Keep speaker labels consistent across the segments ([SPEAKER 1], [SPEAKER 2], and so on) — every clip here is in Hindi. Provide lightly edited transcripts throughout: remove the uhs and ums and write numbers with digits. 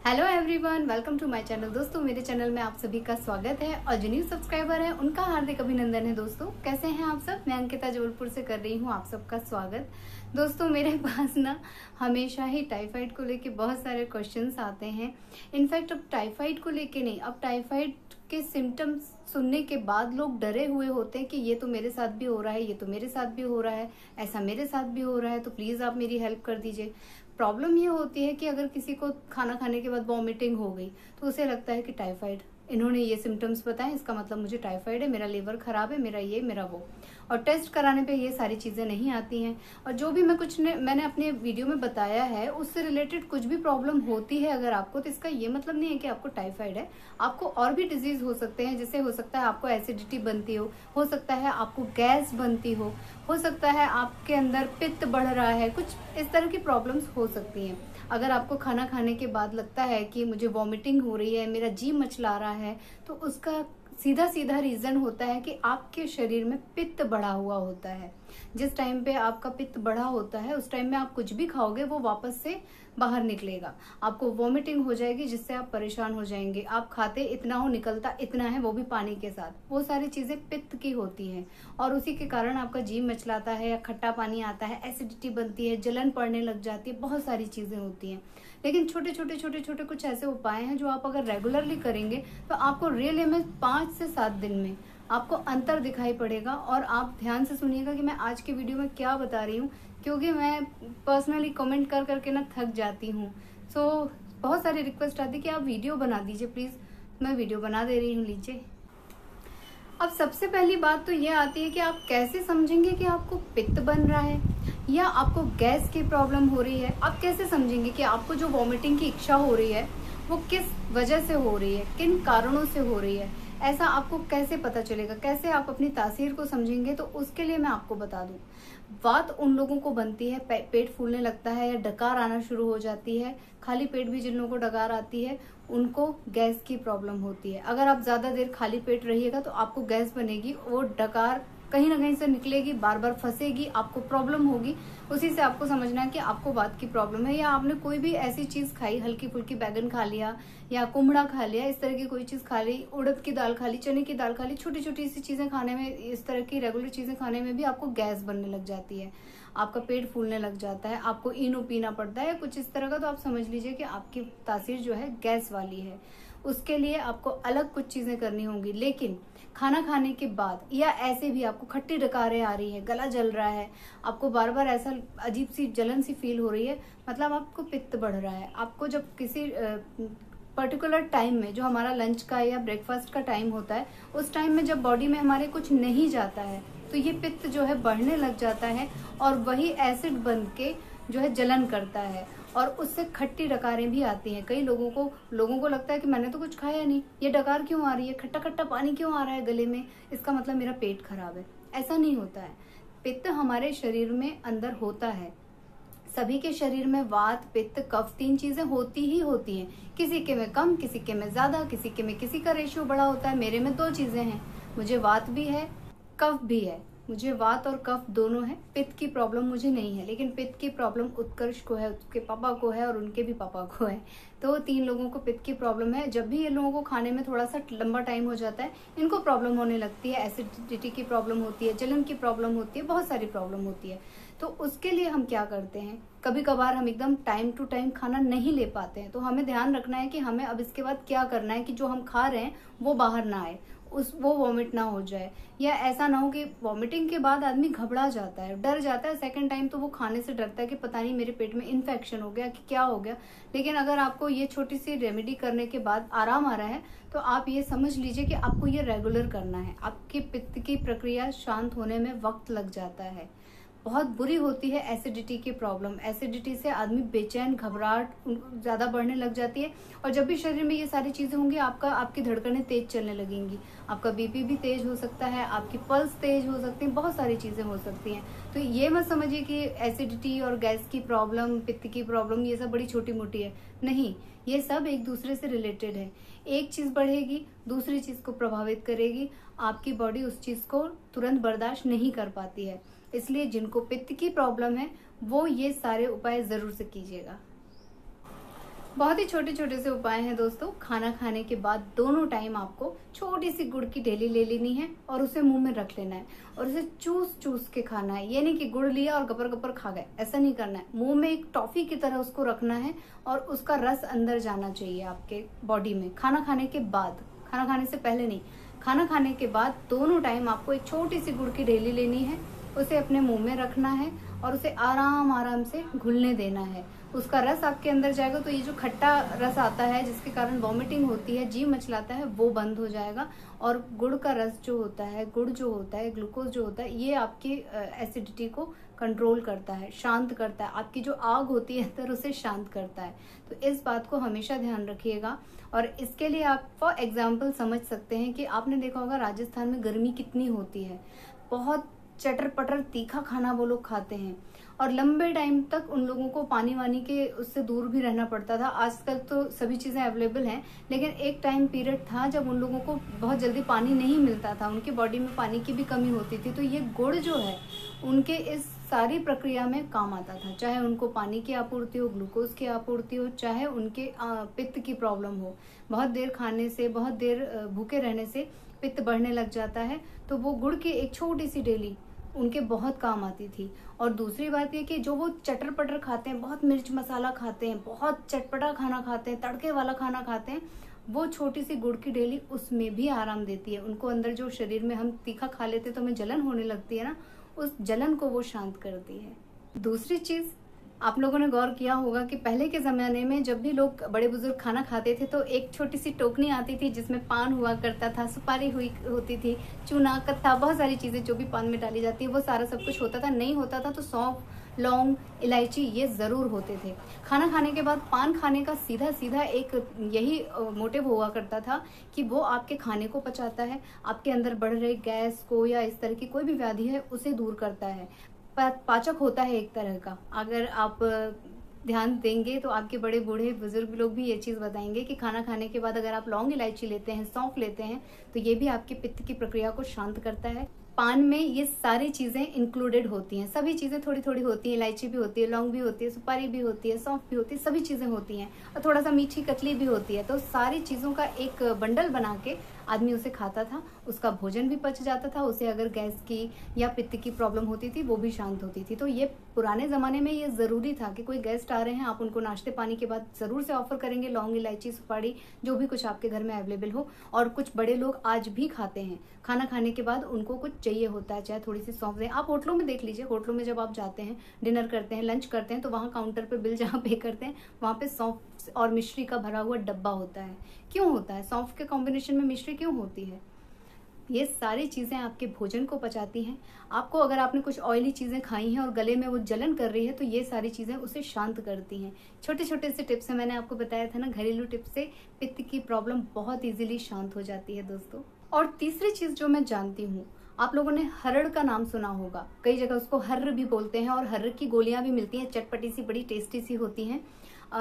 [SPEAKER 1] Hello everyone, welcome to my channel. दोस्तों, मेरे चैनल में आप सभी का स्वागत है और जो न्यू सब्सक्राइबर है उनका हार्दिक अभिनंदन है। दोस्तों, कैसे हैं आप सब? मैं अंकिता जबलपुर से कर रही हूँ आप सबका स्वागत। दोस्तों, मेरे पास ना हमेशा ही टाइफाइड को लेके बहुत सारे क्वेश्चंस आते हैं। इनफैक्ट अब टाइफाइड को लेके नहीं, अब टाइफाइड के सिम्टम्स सुनने के बाद लोग डरे हुए होते हैं कि ये तो मेरे साथ भी हो रहा है, ये तो मेरे साथ भी हो रहा है, ऐसा मेरे साथ भी हो रहा है, तो प्लीज आप मेरी हेल्प कर दीजिए। प्रॉब्लम ये होती है कि अगर किसी को खाना खाने के बाद वॉमिटिंग हो गई तो उसे लगता है कि टाइफाइड, इन्होंने ये सिम्टम्स बताए, इसका मतलब मुझे टाइफाइड है, मेरा लीवर खराब है, मेरा ये मेरा वो। और टेस्ट कराने पे ये सारी चीजें नहीं आती हैं। और जो भी मैंने अपने वीडियो में बताया है उससे रिलेटेड कुछ भी प्रॉब्लम होती है अगर आपको, तो इसका ये मतलब नहीं है कि आपको टाइफाइड है। आपको और भी डिजीज हो सकते हैं, जैसे हो सकता है आपको एसिडिटी बनती हो सकता है आपको गैस बनती हो सकता है आपके अंदर पित्त बढ़ रहा है, कुछ इस तरह की प्रॉब्लम्स हो सकती हैं। अगर आपको खाना खाने के बाद लगता है कि मुझे वॉमिटिंग हो रही है, मेरा जी मचला रहा है, तो उसका सीधा सीधा रीजन होता है कि आपके शरीर में पित्त बढ़ा हुआ होता है। जिस टाइम पे आपका पित्त बढ़ा होता है उस टाइम में आप कुछ भी खाओगे वो वापस से बाहर निकलेगा, आपको वॉमिटिंग हो जाएगी, जिससे आप परेशान हो जाएंगे। आप खाते इतना हो, निकलता इतना है, वो भी पानी के साथ। वो सारी चीजें पित्त की होती हैं और उसी के कारण आपका जी मचलाता है या खट्टा पानी आता है, एसिडिटी बनती है, जलन पड़ने लग जाती है, बहुत सारी चीजें होती हैं। लेकिन छोटे छोटे कुछ ऐसे उपाय हैं जो आप अगर रेगुलरली करेंगे तो आपको रियली में 5 से 7 दिन में आपको अंतर दिखाई पड़ेगा। और आप ध्यान से सुनिएगा कि मैं आज के वीडियो में क्या बता रही हूँ, क्योंकि मैं पर्सनली कमेंट कर करके ना थक जाती हूँ। सो बहुत सारी रिक्वेस्ट आती है कि आप वीडियो बना दीजिए प्लीज। मैं वीडियो बना दे रही हूँ, लीजिए। अब सबसे पहली बात तो ये आती है कि आप कैसे समझेंगे कि आपको पित्त बन रहा है या आपको गैस की प्रॉब्लम हो रही है। आप कैसे समझेंगे कि आपको जो वॉमिटिंग की इच्छा हो रही है वो किस वजह से हो रही है, किन कारणों से हो रही है, ऐसा आपको कैसे पता चलेगा, कैसे आप अपनी तासीर को समझेंगे। तो उसके लिए मैं आपको बता दूं, बात उन लोगों को बनती है पेट फूलने लगता है या डकार आना शुरू हो जाती है। खाली पेट भी जिन लोगों को डकार आती है उनको गैस की प्रॉब्लम होती है। अगर आप ज्यादा देर खाली पेट रहिएगा तो आपको गैस बनेगी, वो डकार कहीं ना कहीं से निकलेगी, बार बार फंसेगी, आपको प्रॉब्लम होगी। उसी से आपको समझना है कि आपको बात की प्रॉब्लम है। या आपने कोई भी ऐसी चीज खाई, हल्की फुल्की बैगन खा लिया या कुमड़ा खा लिया, इस तरह की कोई चीज खा ली, उड़द की दाल खा ली, चने की दाल खा ली, छोटी छोटी सी चीजें खाने में, इस तरह की रेगुलर चीजें खाने में भी आपको गैस बनने लग जाती है, आपका पेट फूलने लग जाता है, आपको इनो पीना पड़ता है कुछ इस तरह का, तो आप समझ लीजिए कि आपकी तासीर जो है गैस वाली है। उसके लिए आपको अलग कुछ चीजें करनी होंगी। लेकिन खाना खाने के बाद या ऐसे भी आपको खट्टी डकारें आ रही है, गला जल रहा है, आपको बार बार ऐसा अजीब सी जलन सी फील हो रही है, मतलब आपको पित्त बढ़ रहा है। आपको जब किसी पर्टिकुलर टाइम में, जो हमारा लंच का या ब्रेकफास्ट का टाइम होता है, उस टाइम में जब बॉडी में हमारे कुछ नहीं जाता है तो ये पित्त जो है बढ़ने लग जाता है और वही एसिड बन के जो है जलन करता है और उससे खट्टी डकारें भी आती हैं। कई लोगों को लगता है कि मैंने तो कुछ खाया नहीं, ये डकार क्यों आ रही है, खट्टा खट्टा पानी क्यों आ रहा है गले में, इसका मतलब मेरा पेट खराब है। ऐसा नहीं होता है। पित्त हमारे शरीर में अंदर होता है। सभी के शरीर में वात, पित्त, कफ, 3 चीजें होती ही होती हैं। किसी के में कम, किसी के में ज्यादा, किसी के में किसी का रेशियो बड़ा होता है। मेरे में 2 चीजें हैं, मुझे वात भी है, कफ भी है। मुझे वात और कफ दोनों है। पित्त की प्रॉब्लम मुझे नहीं है, लेकिन पित्त की प्रॉब्लम उत्कर्ष को है, उसके पापा को है और उनके भी पापा को है। तो 3 लोगों को पित्त की प्रॉब्लम है। जब भी ये लोगों को खाने में थोड़ा सा लंबा टाइम हो जाता है, इनको प्रॉब्लम होने लगती है, एसिडिटी की प्रॉब्लम होती है, जलन की प्रॉब्लम होती है, बहुत सारी प्रॉब्लम होती है। तो उसके लिए हम क्या करते हैं, कभी कभार हम एकदम टाइम टू टाइम खाना नहीं ले पाते हैं, तो हमें ध्यान रखना है कि हमें अब इसके बाद क्या करना है कि जो हम खा रहे हैं वो बाहर ना आए, वो वॉमिट ना हो जाए। या ऐसा ना हो कि वॉमिटिंग के बाद आदमी घबरा जाता है, डर जाता है, सेकंड टाइम तो वो खाने से डरता है कि पता नहीं मेरे पेट में इन्फेक्शन हो गया कि क्या हो गया। लेकिन अगर आपको ये छोटी सी रेमेडी करने के बाद आराम आ रहा है तो आप ये समझ लीजिए कि आपको ये रेगुलर करना है। आपकी पित्त की प्रक्रिया शांत होने में वक्त लग जाता है। बहुत बुरी होती है एसिडिटी की प्रॉब्लम। एसिडिटी से आदमी बेचैन, घबराहट ज्यादा बढ़ने लग जाती है। और जब भी शरीर में ये सारी चीजें होंगी, आपकी धड़कनें तेज चलने लगेंगी, आपका बीपी भी तेज हो सकता है, आपकी पल्स तेज हो सकती है, बहुत सारी चीजें हो सकती हैं। तो ये मत समझिए कि एसिडिटी और गैस की प्रॉब्लम, पित्त की प्रॉब्लम ये सब बड़ी छोटी मोटी है। नहीं, ये सब एक दूसरे से रिलेटेड है। एक चीज बढ़ेगी दूसरी चीज को प्रभावित करेगी, आपकी बॉडी उस चीज को तुरंत बर्दाश्त नहीं कर पाती है। इसलिए जिनको पित्त की प्रॉब्लम है वो ये सारे उपाय जरूर से कीजिएगा। बहुत ही छोटे छोटे से उपाय हैं दोस्तों। खाना खाने के बाद दोनों टाइम आपको छोटी सी गुड़ की ढेली ले लेनी है और उसे मुंह में रख लेना है और उसे चूस चूस के खाना है। ये नहीं कि गुड़ लिया और गपर गपर खा गए, ऐसा नहीं करना है। मुंह में एक टॉफी की तरह उसको रखना है और उसका रस अंदर जाना चाहिए आपके बॉडी में। खाना खाने के बाद, खाना खाने से पहले नहीं, खाना खाने के बाद दोनों टाइम आपको एक छोटी सी गुड़ की ढेली लेनी है, उसे अपने मुंह में रखना है और उसे आराम आराम से घुलने देना है। उसका रस आपके अंदर जाएगा तो ये जो खट्टा रस आता है जिसके कारण वॉमिटिंग होती है, जी मचलाता है, वो बंद हो जाएगा। और गुड़ का रस जो होता है, गुड़ जो होता है, ग्लूकोज जो होता है, ये आपकी एसिडिटी को कंट्रोल करता है, शांत करता है। आपकी जो आग होती है अंदर उसे शांत करता है। तो इस बात को हमेशा ध्यान रखिएगा। और इसके लिए आप फॉर एग्जाम्पल समझ सकते हैं कि आपने देखा होगा राजस्थान में गर्मी कितनी होती है। बहुत चटर पटर तीखा खाना वो लोग खाते हैं और लंबे टाइम तक उन लोगों को पानी वानी के उससे दूर भी रहना पड़ता था। आजकल तो सभी चीजें अवेलेबल हैं, लेकिन एक टाइम पीरियड था जब उन लोगों को बहुत जल्दी पानी नहीं मिलता था, उनकी बॉडी में पानी की भी कमी होती थी। तो ये गुड़ जो है उनके इस सारी प्रक्रिया में काम आता था, चाहे उनको पानी की आपूर्ति हो, ग्लूकोज की आपूर्ति हो, चाहे उनके पित्त की प्रॉब्लम हो। बहुत देर खाने से, बहुत देर भूखे रहने से पित्त बढ़ने लग जाता है, तो वो गुड़ की एक छोटी सी डेली उनके बहुत काम आती थी। और दूसरी बात ये कि जो वो चटर पटर खाते हैं, बहुत मिर्च मसाला खाते हैं, बहुत चटपटा खाना खाते हैं, तड़के वाला खाना खाते हैं, वो छोटी सी गुड़ की डेली उसमें भी आराम देती है उनको। अंदर जो शरीर में हम तीखा खा लेते तो हमें जलन होने लगती है ना, उस जलन को वो शांत करती है। दूसरी चीज, आप लोगों ने गौर किया होगा कि पहले के जमाने में जब भी लोग बड़े बुजुर्ग खाना खाते थे तो एक छोटी सी टोकनी आती थी जिसमें पान हुआ करता था, सुपारी हुई होती थी, चूना, कत्था, बहुत सारी चीजें जो भी पान में डाली जाती है वो सारा सब कुछ होता था। नहीं होता था तो सौंफ, लौंग, इलायची ये जरूर होते थे। खाना खाने के बाद पान खाने का सीधा सीधा एक यही मोटिव हुआ करता था कि वो आपके खाने को पचाता है, आपके अंदर बढ़ रहे गैस को या इस तरह की कोई भी व्याधि है उसे दूर करता है, पाचक होता है एक तरह का। अगर आप ध्यान देंगे तो आपके बड़े बूढ़े बुजुर्ग लोग भी ये चीज बताएंगे कि खाना खाने के बाद अगर आप लौंग इलायची लेते हैं, सौंफ लेते हैं, तो ये भी आपके पित्त की प्रक्रिया को शांत करता है। पान में ये सारी चीजें इंक्लूडेड होती हैं, सभी चीजें थोड़ी थोड़ी होती हैं। इलायची भी होती है, लौंग भी होती है, सुपारी भी होती है, सौंफ भी होती है, सभी चीजें होती हैं और थोड़ा सा मीठी कतली भी होती है। तो सारी चीजों का एक बंडल बना के आदमी उसे खाता था, उसका भोजन भी पच जाता था, उसे अगर गैस की या पित्त की प्रॉब्लम होती थी वो भी शांत होती थी। तो ये पुराने जमाने में ये जरूरी था कि कोई गेस्ट आ रहे हैं, आप उनको नाश्ते पानी के बाद जरूर से ऑफर करेंगे लौंग, इलायची, सुपारी, जो भी कुछ आपके घर में अवेलेबल हो। और कुछ बड़े लोग आज भी खाते हैं, खाना खाने के बाद उनको कुछ चाहिए होता है, चाहे थोड़ी सी सौंफ दें। आप होटलों में देख लीजिए, होटलों में जब आप जाते हैं, डिनर करते हैं, लंच करते हैं, तो वहाँ काउंटर पे बिल जहाँ पे करते हैं वहाँ पे सौंफ और मिश्री का भरा हुआ डब्बा होता है। क्यों होता है? सौंफ के कॉम्बिनेशन में मिश्री क्यों होती है? ये सारी चीजें आपके भोजन को पचाती हैं। आपको अगर आपने कुछ ऑयली चीजें खाई हैं और गले में वो जलन कर रही है तो ये सारी चीजें उसे शांत करती हैं। छोटे छोटे से टिप्स हैं, मैंने आपको बताया था ना, घरेलू टिप्स से पित्त की प्रॉब्लम बहुत इजीली शांत हो जाती है दोस्तों। और तीसरी चीज जो मैं जानती हूँ, आप लोगों ने हरड़ का नाम सुना होगा, कई जगह उसको हर्र भी बोलते हैं और हर्र की गोलियां भी मिलती हैं, चटपटी सी, बड़ी टेस्टी सी होती हैं।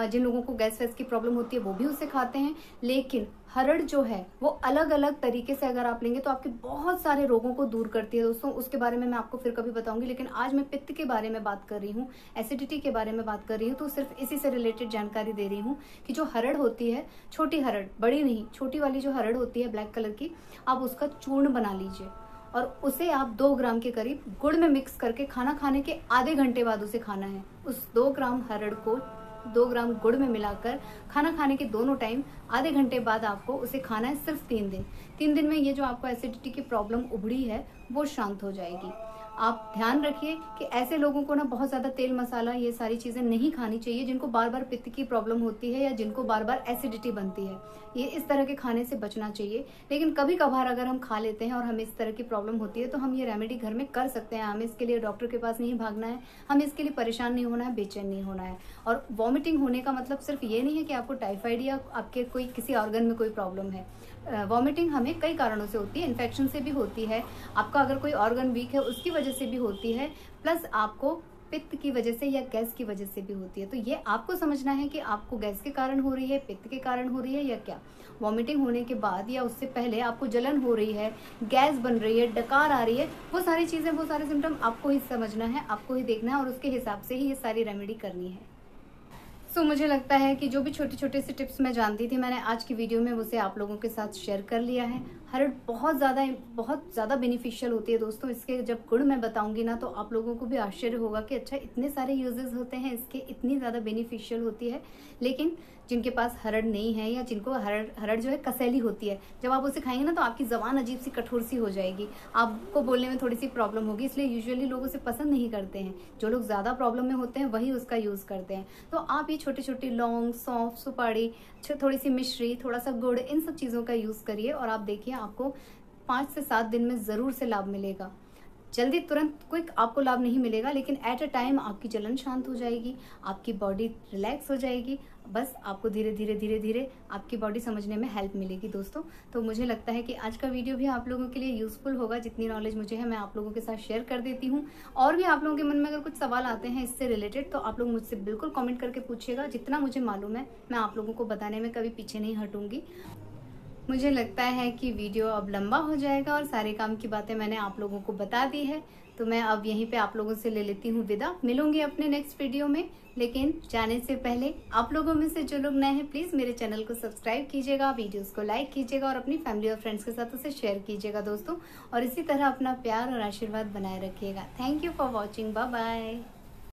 [SPEAKER 1] जिन लोगों को गैस वैस की प्रॉब्लम होती है वो भी उसे खाते हैं। लेकिन हरड़ जो है वो अलग अलग तरीके से अगर आप लेंगे तो आपके बहुत सारे रोगों को दूर करती है दोस्तों। उसके बारे में मैं आपको फिर कभी बताऊंगी, लेकिन आज मैं पित्त के बारे में बात कर रही हूँ, एसिडिटी के बारे में बात कर रही हूँ, तो सिर्फ इसी से रिलेटेड जानकारी दे रही हूँ कि जो हरड़ होती है, छोटी हरड़, बड़ी नहीं, छोटी वाली जो हरड़ होती है ब्लैक कलर की, आप उसका चूर्ण बना लीजिए और उसे आप 2 ग्राम के करीब गुड़ में मिक्स करके खाना खाने के आधे घंटे बाद उसे खाना है। उस 2 ग्राम हरड़ को 2 ग्राम गुड़ में मिलाकर खाना खाने के दोनों टाइम आधे घंटे बाद आपको उसे खाना है, सिर्फ 3 दिन। 3 दिन में ये जो आपको एसिडिटी की प्रॉब्लम उभरी है वो शांत हो जाएगी। आप ध्यान रखिए कि ऐसे लोगों को ना बहुत ज्यादा तेल मसाला ये सारी चीजें नहीं खानी चाहिए, जिनको बार बार पित्त की प्रॉब्लम होती है या जिनको बार बार एसिडिटी बनती है, ये इस तरह के खाने से बचना चाहिए। लेकिन कभी कभार अगर हम खा लेते हैं और हमें इस तरह की प्रॉब्लम होती है तो हम ये रेमेडी घर में कर सकते हैं। हमें इसके लिए डॉक्टर के पास नहीं भागना है, हमें इसके लिए परेशान नहीं होना है, बेचैन नहीं होना है। और वॉमिटिंग होने का मतलब सिर्फ ये नहीं है कि आपको टाइफाइड या आपके कोई किसी ऑर्गन में कोई प्रॉब्लम है। वॉमिटिंग हमें कई कारणों से होती है, इन्फेक्शन से भी होती है, आपका अगर कोई ऑर्गन वीक है उसकी वजह से भी होती है, प्लस आपको पित्त की वजह से या गैस की वजह से भी होती है। तो ये आपको समझना है कि आपको गैस के कारण हो रही है, पित्त के कारण हो रही है या क्या। वॉमिटिंग होने के बाद या उससे पहले आपको जलन हो रही है, गैस बन रही है, डकार आ रही है, वो सारी चीजें, वो सारे सिम्टम आपको ही समझना है, आपको ही देखना है और उसके हिसाब से ही ये सारी रेमेडी करनी है। मुझे लगता है कि जो भी छोटे छोटे से टिप्स मैं जानती थी मैंने आज की वीडियो में उसे आप लोगों के साथ शेयर कर लिया है। हरड़ बहुत ज़्यादा बेनिफिशियल होती है दोस्तों। इसके जब गुण मैं बताऊंगी ना तो आप लोगों को भी आश्चर्य होगा कि अच्छा इतने सारे यूजेस होते हैं इसके, इतनी ज़्यादा बेनिफिशियल होती है। लेकिन जिनके पास हरड़ नहीं है या जिनको हरड़ जो है कसैली होती है, जब आप उसे खाएंगे ना तो आपकी ज़बान अजीब सी कठोर सी हो जाएगी, आपको बोलने में थोड़ी सी प्रॉब्लम होगी, इसलिए यूजुअली लोग उसे पसंद नहीं करते हैं। जो लोग ज़्यादा प्रॉब्लम में होते हैं वही उसका यूज़ करते हैं। तो आप ये छोटे छोटे लौंग, सौंफ, सुपारी, थोड़ी सी मिश्री, थोड़ा सा गुड़, इन सब चीज़ों का यूज़ करिए और आप देखिए आपको 5 से 7 दिन में ज़रूर से लाभ मिलेगा। जल्दी तुरंत क्विक आपको लाभ नहीं मिलेगा, लेकिन एट अ टाइम आपकी जलन शांत हो जाएगी, आपकी बॉडी रिलैक्स हो जाएगी। बस आपको धीरे धीरे आपकी बॉडी समझने में हेल्प मिलेगी दोस्तों। तो मुझे लगता है कि आज का वीडियो भी आप लोगों के लिए यूजफुल होगा। जितनी नॉलेज मुझे है मैं आप लोगों के साथ शेयर कर देती हूँ। और भी आप लोगों के मन में अगर कुछ सवाल आते हैं इससे रिलेटेड तो आप लोग मुझसे बिल्कुल कमेंट करके पूछिएगा। जितना मुझे मालूम है मैं आप लोगों को बताने में कभी पीछे नहीं हटूंगी। मुझे लगता है कि वीडियो अब लंबा हो जाएगा और सारे काम की बातें मैंने आप लोगों को बता दी है, तो मैं अब यहीं पे आप लोगों से ले लेती हूँ विदा। मिलूंगी अपने नेक्स्ट वीडियो में, लेकिन जाने से पहले आप लोगों में से जो लोग नए हैं प्लीज़ मेरे चैनल को सब्सक्राइब कीजिएगा, वीडियोस को लाइक कीजिएगा और अपनी फैमिली और फ्रेंड्स के साथ उसे शेयर कीजिएगा दोस्तों। और इसी तरह अपना प्यार और आशीर्वाद बनाए रखिएगा। Thank you for watching. Bye bye.